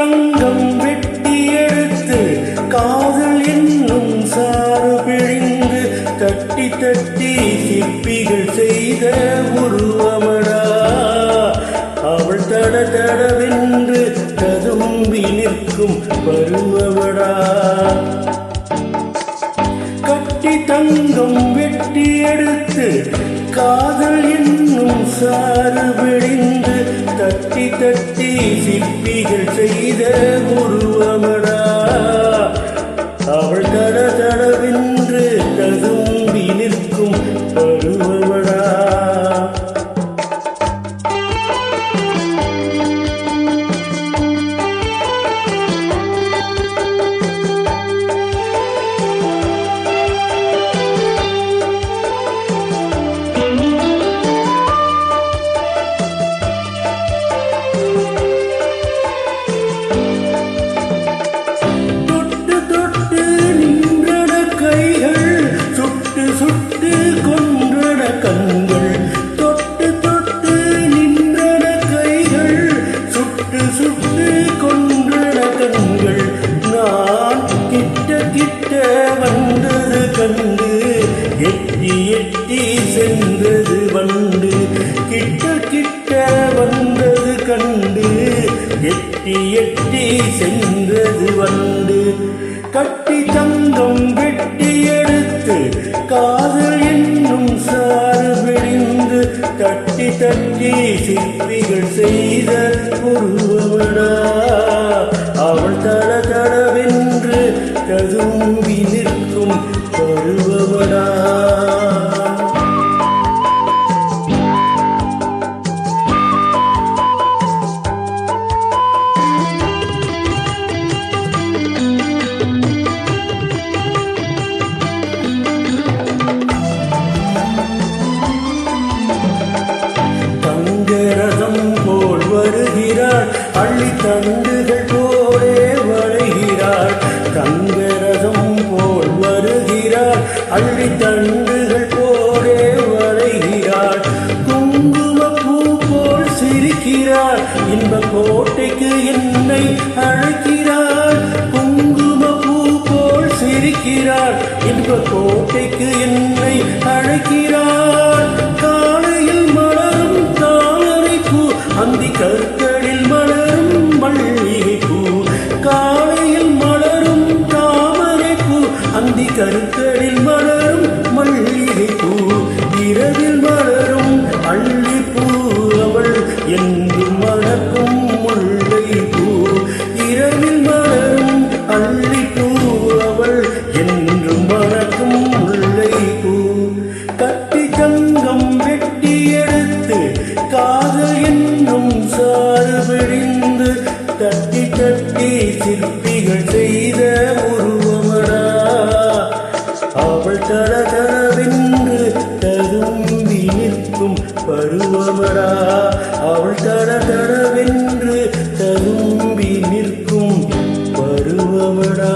தங்கம் வெட்டி எடுத்து காதல் என்னும் சாறு பிழிந்து தட்டி தட்டி சிற்பிகள் செய்த உருவமடா அவள் தட தடவென்று ததும்பி நிற்கும் பருவமடா. கட்டி தங்கம் வெட்டி எடுத்து காதல் என்னும் சாறு பிழிந்து தட்டி தட்டி சிற்பிகள் செய்த உருவமடா அவள் தட தடவென்று ததும்பி நிற்கும் பருவமடா. சுட்டு கொன்றன கண்கள் தொட்டு தொட்டு நின்றன கைகள் சுட்டு சுட்டு கொன்றன கண்கள். நான் கிட்ட கிட்ட வந்தது கண்டு எட்டி எட்டி சென்றது வண்டு கிட்ட கிட்ட வந்தது கண்டு எட்டி எட்டி சென்றது வண்டு. கட்டி தங்கம் வெட்டி எடுத்து காதல் என்னும் சாறு பிழிந்து தட்டி தட்டி சிற்பிகள் செய்த உருவமடா அவள் தட தடவென்று ததும்பி நிற்கும் பருவமடா. அள்ளி தண்டுகள் போலே வளைகிறாள் தங்கரசம் போல் வருகிறாள் அள்ளி தண்டுகள் போலே வளைகிறாள். குங்குமப்பூ போல் சிரிக்கிறாள் இன்ப கோட்டைக்கு என்னை அழைக்கிறாள். குங்குமப்பூ போல் சிரிக்கிறாள் இன்ப கோட்டைக்கு என்னை அழைக்கிறாள். காலையில் மலரும் தாமரை பூ அந்தி கற்களில் மலரும் மல்லிகை பூ காலையில் மலரும் தாமரை பூ அந்தி கற்களில் மலரும் மல்லிகை பூ இரவில் மலரும் அள்ளிப்பூ அவள் என்றும் மணக்கும் முல்லை பூ இரவில் மலரும் அள்ளிப்பூ அவள் என்றும் மணக்கும் முல்லை பூ. கட்டி தங்கம் வெட்டி எடுத்து காதல் என்னும் சாறு பிழிந்து தட்டி தட்டி சிற்பிகள் செய்த உருவமடா அவள் தட தடவென்று ததும்பி நிற்கும் பருவமடா அவள் தட தடவென்று ததும்பி நிற்கும் பருவமடா.